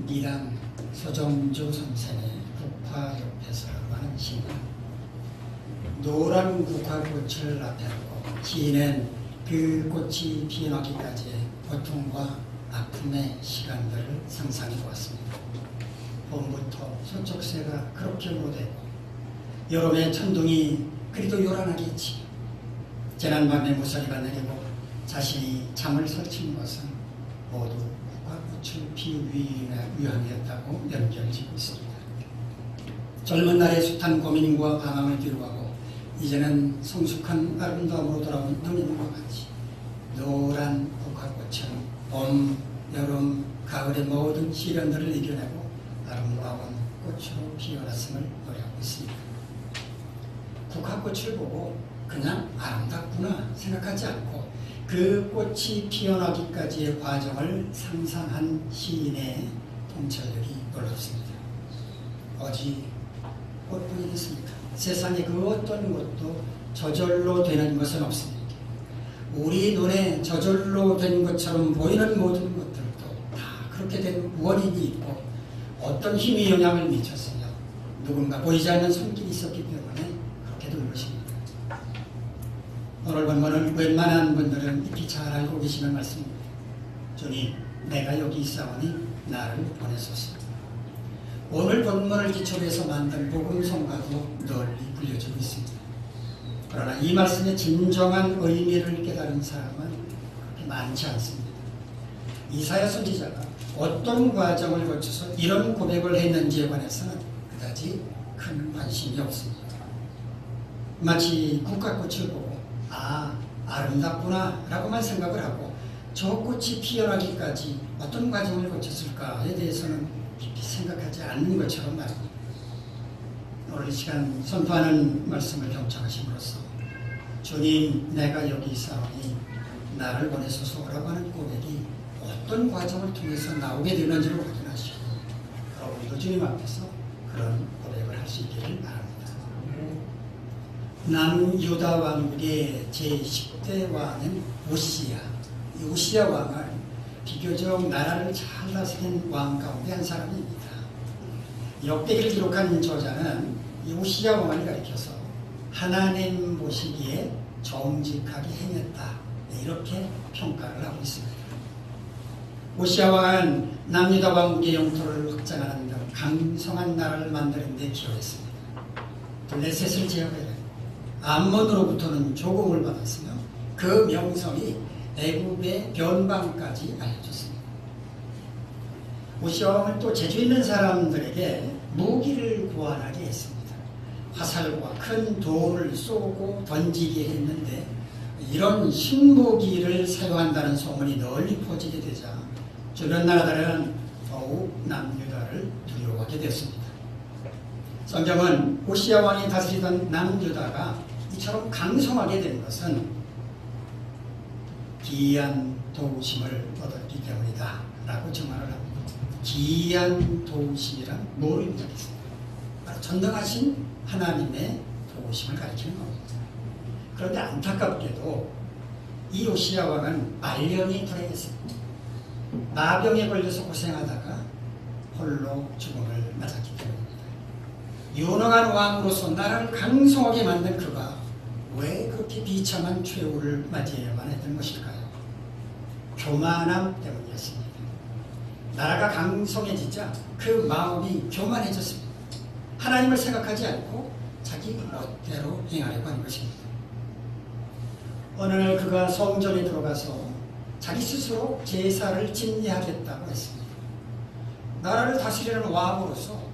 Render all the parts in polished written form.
미랑 서정조 선생의 국화 옆에서 하는 시인. 노란 국화꽃을 앞에 두고 시인은 그 꽃이 피어나기까지의 고통과 아픔의 시간들을 상상해 보았습니다. 봄부터 서쪽새가 그렇게 오되고 여름에 천둥이 그리도 요란하겠지. 지난밤에 무서리가 내리고 자신이 잠을 설친 것은 모두 국화꽃을 피우기 위함이었다고 연결짓고 있습니다. 젊은 날의 숱한 고민과 방황을 뒤로하고 이제는 성숙한 아름다움으로 돌아온 노인과 같이 노란 국화꽃은 봄, 여름, 가을의 모든 시련들을 이겨내고 아름다운 꽃으로 피어났음을 노래하고 있습니다. 국화꽃을 보고 그냥 아름답구나 생각하지 않고 그 꽃이 피어나기까지의 과정을 상상한 시인의 통찰력이 놀랍습니다. 어디 꽃뿐이겠습니까? 세상에 그 어떤 것도 저절로 되는 것은 없습니다. 우리 눈에 저절로 된 것처럼 보이는 모든 것들도 다 그렇게 된 원인이 있고 어떤 힘이 영향을 미쳤으며 누군가 보이지 않는 손길이 있었기 때문에 그렇게 된 것입니다. 오늘 본문은 웬만한 분들은 익히 잘 알고 계시는 말씀입니다. 주님, 내가 여기 있사오니 나를 보내소서. 오늘 본문을 기초로 해서 만든 복음성가도 널리 불려지고 있습니다. 그러나 이 말씀의 진정한 의미를 깨달은 사람은 그렇게 많지 않습니다. 이사야 선지자가 어떤 과정을 거쳐서 이런 고백을 했는지에 관해서는 그다지 큰 관심이 없습니다. 마치 국화꽃을 보고 아름답구나 라고만 생각을 하고 저 꽃이 피어나기까지 어떤 과정을 거쳤을까에 대해서는 깊이 생각하지 않는 것처럼 말입니다. 오늘 이 시간 선포하는 말씀을 경청하심으로써 주님, 내가 여기 있사오니 나를 보내소서라고 하는 고백이 어떤 과정을 통해서 나오게 되는지를 확인하시고 우리도 주님 앞에서 그런 고백을 할 수 있기를 바랍니다. 남유다 왕국의 제10대 왕은 오시야. 이 오시야 왕은 비교적 나라를 잘 다스린 왕 가운데 한 사람입니다. 역대기를 기록한 저자는 이 오시야 왕을 가리켜서 하나님 보시기에 정직하게 행했다, 이렇게 평가를 하고 있습니다. 오시야 왕은 남유다 왕국의 영토를 확장하는 등 강성한 나라를 만드는 데 기여했습니다. 블레셋을 제압해 암몬으로부터는 조공을 받았으며 그 명성이 애굽의 변방까지 알려졌습니다. 오시야 왕은 또 재주 있는 사람들에게 무기를 구하게 했습니다. 화살과 큰 돌을 쏘고 던지게 했는데 이런 신무기를 사용한다는 소문이 널리 퍼지게 되자 주변 나라들은 더욱 남유다를 두려워하게 됐습니다. 성경은 오시야 왕이 다스리던 남유다가 이처럼 강성하게 된 것은 기이한 도우심을 얻었기 때문이다 라고 증언을 합니다. 기이한 도우심이란 뭐를 의미하겠습니까? 바로 전능하신 하나님의 도우심을 가리키는 겁니다. 그런데 안타깝게도 이 오시야 왕은 말년이 불행했습니다. 마병에 걸려서 고생하다가 홀로 죽음을 맞았기 때문입니다. 유능한 왕으로서 나라를 강성하게 만든 그가 왜 그렇게 비참한 최후를 맞이해야만 했던 것일까요? 교만함 때문이었습니다. 나라가 강성해지자 그 마음이 교만해졌습니다. 하나님을 생각하지 않고 자기 멋대로 행하려고 하는 것입니다. 어느 날 그가 성전에 들어가서 자기 스스로 제사를 진리하겠다고 했습니다. 나라를 다스리는 왕으로서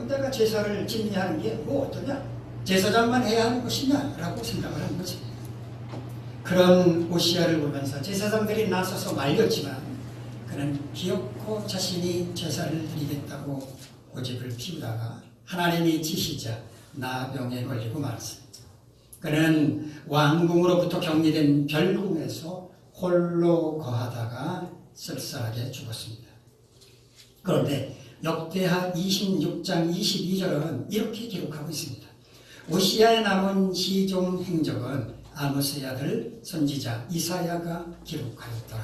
내가 제사를 진리하는 게 뭐 어떠냐? 제사장만 해야 하는 것이냐? 라고 생각을 한 것입니다. 그런 오시야를 보면서 제사장들이 나서서 말렸지만 그는 기어코 자신이 제사를 드리겠다고 고집을 피우다가 하나님이 지시자 나병에 걸리고 말았습니다. 그는 왕궁으로부터 격리된 별궁에서 홀로 거하다가 쓸쓸하게 죽었습니다. 그런데 역대하 26장 22절은 이렇게 기록하고 있습니다. 오시야에 남은 시종 행적은 아모스의 아들 선지자 이사야가 기록하였더라.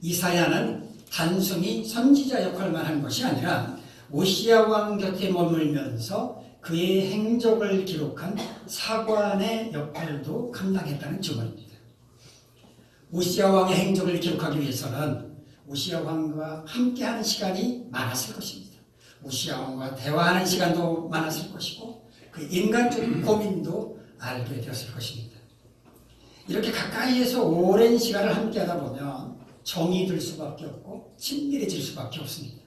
이사야는 단순히 선지자 역할만 한 것이 아니라 오시아 왕 곁에 머물면서 그의 행적을 기록한 사관의 역할도 감당했다는 증언입니다. 오시아 왕의 행적을 기록하기 위해서는 오시아 왕과 함께하는 시간이 많았을 것입니다. 오시아 왕과 대화하는 시간도 많았을 것이고 그 인간적인 고민도 알게 되었을 것입니다. 이렇게 가까이에서 오랜 시간을 함께하다 보면 정이 들 수밖에 없고 친밀해질 수밖에 없습니다.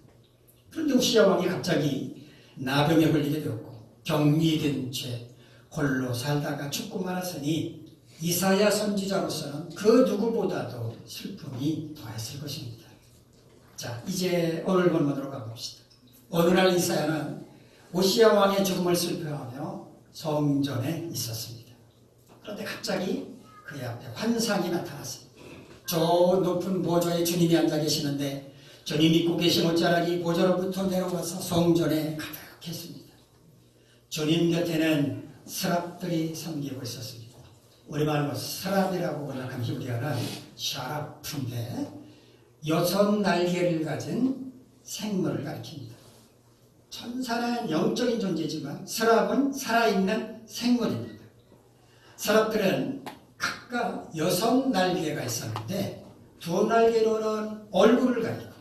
그런데 오시아 왕이 갑자기 나병에 걸리게 되었고 격리된 채 홀로 살다가 죽고 말았으니 이사야 선지자로서는 그 누구보다도 슬픔이 더했을 것입니다. 자, 이제 오늘 본문으로 가봅시다. 어느 날 이사야는 오시아 왕의 죽음을 슬퍼하며 성전에 있었습니다. 그런데 갑자기 그의 앞에 환상이 나타났습니다. 저 높은 보좌에 주님이 앉아 계시는데 주님이 입고 계신 옷자락이 보좌로부터 내려와서 성전에 가득했습니다. 주님 곁에는 스랍들이 섬기고 있었습니다. 우리말로 스랍이라고 번역한 히브리어는 샤라프인데 6 날개를 가진 생물을 가리킵니다. 천사는 영적인 존재지만 스랍은 살아있는 생물입니다. 스랍들은 각각 6 날개가 있었는데 2 날개로는 얼굴을 가리고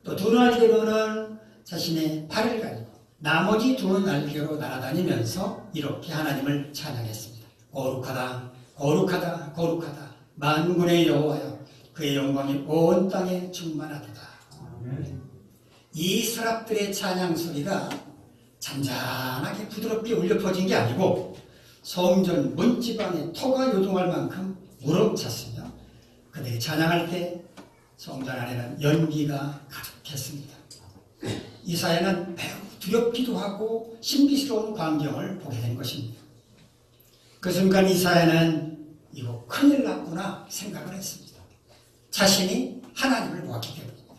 또 2 날개로는 자신의 팔을 가리고 나머지 2 날개로 날아다니면서 이렇게 하나님을 찬양했습니다. 거룩하다 거룩하다 거룩하다 만군의 여호와여 그의 영광이 온 땅에 충만하도다. 이 스랍들의 찬양 소리가 잔잔하게 부드럽게 울려 퍼진 게 아니고 성전 문지방에 토가 요동할 만큼 우렁찼으며 그들이 찬양할 때 성전 안에는 연기가 가득했습니다. 이사야는 매우 두렵기도 하고 신비스러운 광경을 보게 된 것입니다. 그 순간 이사야는 이거 큰일 났구나 생각을 했습니다. 자신이 하나님을 보았기 때문입니다.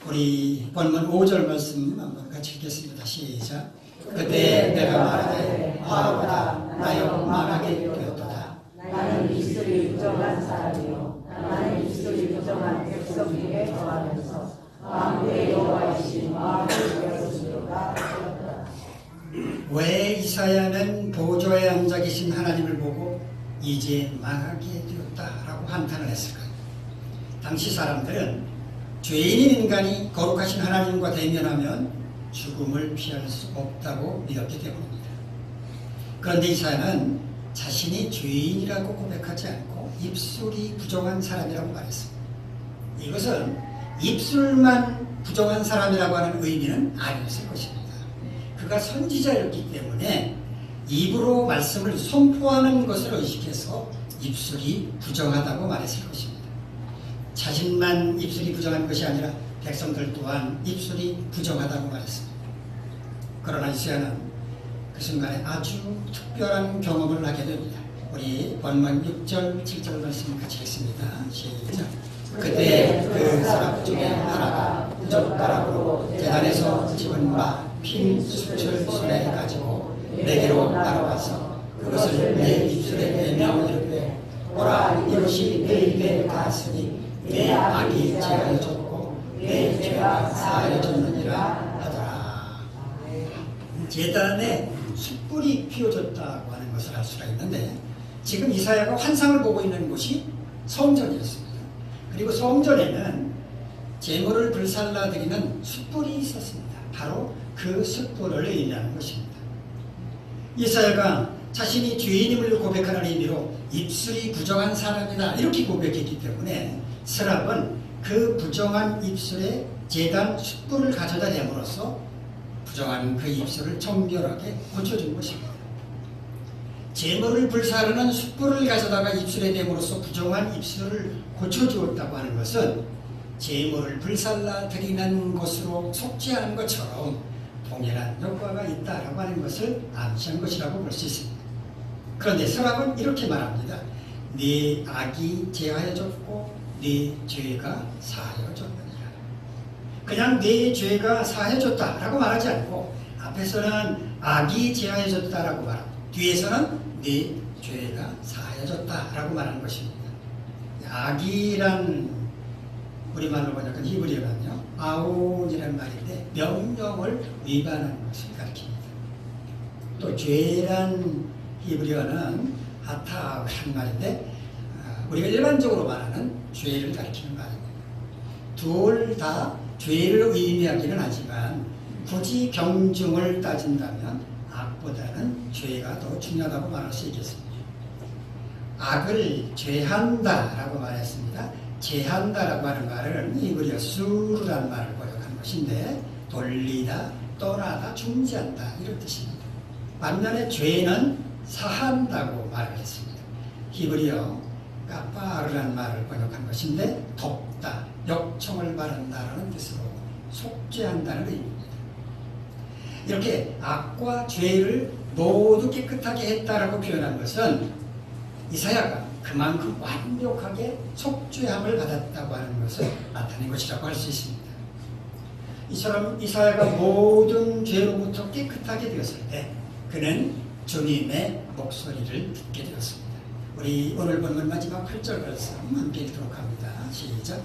우리 본문 5절 말씀 한번 같이 읽겠습니다. 시작. 그때 내가 말하되 아우다 나 영만하게 되었도다. 나는 입술이 부정한 사람이요 나는 입술이 부정한 백성 중에 거하면서 만군의 여호와이신 마음을 되었으리로다. 왜 이사야는 보좌에 앉아 계신 하나님을 보고 이제 망하게 되었다라고 한탄을 했을까요? 당시 사람들은 죄인인 인간이 거룩하신 하나님과 대면하면 죽음을 피할 수 없다고 믿었기 때문입니다. 그런데 이사야는 자신이 죄인이라고 고백하지 않고 입술이 부정한 사람이라고 말했습니다. 이것은 입술만 부정한 사람이라고 하는 의미는 아니었을 것입니다. 그가 선지자였기 때문에 입으로 말씀을 선포하는 것을 의식해서 입술이 부정하다고 말했을 것입니다. 자신만 입술이 부정한 것이 아니라 백성들 또한 입술이 부정하다고 말했습니다. 그러나 이사야는 그 순간에 아주 특별한 경험을 하게 됩니다. 우리 본문 6절, 7절 말씀 같이 읽습니다. 시작. 그때 그 사람 중에 하나가 젓가락으로 제단에서 집은 바 핀 숯을 손에 가지고 내게로 따라와서 그것을 내 입술에 대며 이르되 보라 이것이 내 입에 닿았으니 내 악이 제하여졌고 내 죄가 사하여졌느니라 하더라. 제단에 숯불이 피워졌다고 하는 것을 알 수가 있는데 지금 이사야가 환상을 보고 있는 곳이 성전이었습니다. 그리고 성전에는 제물을 불살라 드리는 숯불이 있었습니다. 바로 그 숯불을 의미하는 것입니다. 이사야가 자신이 죄인임을 고백하는 의미로 입술이 부정한 사람이다 이렇게 고백했기 때문에 스랍은 그 부정한 입술에 제단 숯불을 가져다 댐으로써 부정한 그 입술을 정결하게 고쳐준 것입니다. 제물을 불사르는 숯불을 가져다가 입술에 댐으로써 부정한 입술을 고쳐주었다고 하는 것은 제물을 불살라 드리는 것으로 속죄하는 것처럼 동일한 효과가 있다라고 하는 것을 암시한 것이라고 볼 수 있습니다. 그런데 스랍은 이렇게 말합니다. 네 악이 제하여졌고 네 죄가 사하여졌느니라. 그냥 네 죄가 사하여졌다라고 말하지 않고 앞에서는 악이 제하여졌다라고 말합니다. 뒤에서는 네 죄가 사하여졌다라고 말하는 것입니다. 악이란 우리말로 번역한 히브리어는요, 아온이라는 말인데 명령을 위반하는 것을 가리킵니다. 또 죄란 히브리어는 아타라는 말인데 우리가 일반적으로 말하는 죄를 가리키는 말입니다. 둘 다 죄를 의미하기는 하지만 굳이 경중을 따진다면 악보다는 죄가 더 중요하다고 말할 수 있겠습니다. 악을 죄한다라고 말했습니다. 죄한다라고 하는 말은 히브리어 수르라는 말을 번역한 것인데 돌리다, 떠나다, 중지한다 이런 뜻입니다. 반면에 죄는 사한다고 말을 했습니다. 히브리어 까파르라는 말을 번역한 것인데 돕다, 역청을 바른다라는 뜻으로 속죄한다는 의미입니다. 이렇게 악과 죄를 모두 깨끗하게 했다라고 표현한 것은 이사야가 그만큼 완벽하게 속죄함을 받았다고 하는 것을 나타낸 것이라고 할 수 있습니다. 이처럼 이사야가 모든 죄로부터 깨끗하게 되었을 때 그는 주님의 목소리를 듣게 되었습니다. 우리 오늘 본문 마지막 8절 말씀 함께 읽도록 합니다. 시작.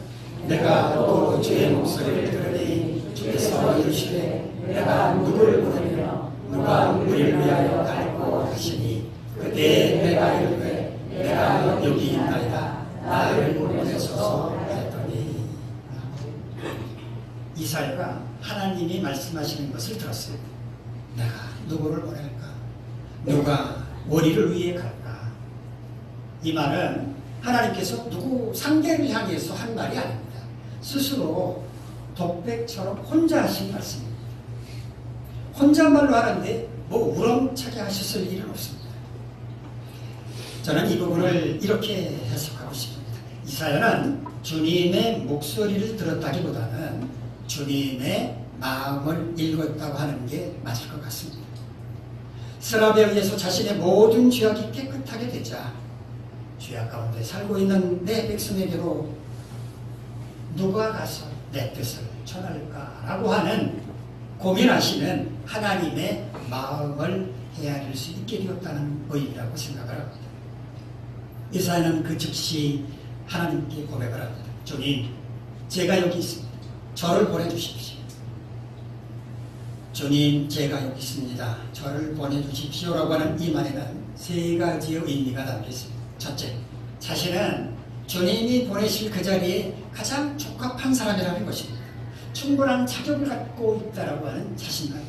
내가 또 주의 목소리를 들으니 주께서 이르시되 내가 누구를 보내며 누가 우리를 위하여 갈고 하시니 그때 내가 이르되 내가 여기 있나이다 나를 보내소서 했더니 이사야가 하나님이 말씀하시는 것을 들었습니다. 내가 누구를 보낼까? 누가 우리를 위해 갈까? 이 말은 하나님께서 누구 상대를 향해서 한 말이 아닙니다. 스스로 독백처럼 혼자 하신 말씀입니다. 혼잣말로 하는데 뭐 우렁차게 하셨을 일은 없습니다. 저는 이 부분을 이렇게 해석하고 싶습니다. 이사야는 주님의 목소리를 들었다기보다는 주님의 마음을 읽었다고 하는 게 맞을 것 같습니다. 스랍에 의해서 자신의 모든 죄악이 깨끗하게 되자 죄악 가운데 살고 있는 내 백성에게로 누가 가서 내 뜻을 전할까라고 하는 고민하시는 하나님의 마음을 헤아릴 수 있게 되었다는 의미라고 생각을 합니다. 이사야는 그 즉시 하나님께 고백을 합니다. 주님, 제가 여기 있습니다. 저를 보내주십시오. 주님, 제가 여기 있습니다. 저를 보내주십시오라고 하는 이 말에는 세 가지의 의미가 담겨 있습니다. 첫째, 자신은 주님이 보내실 그 자리에 가장 적합한 사람이라는 것입니다. 충분한 자격을 갖고 있다라고 하는 자신감.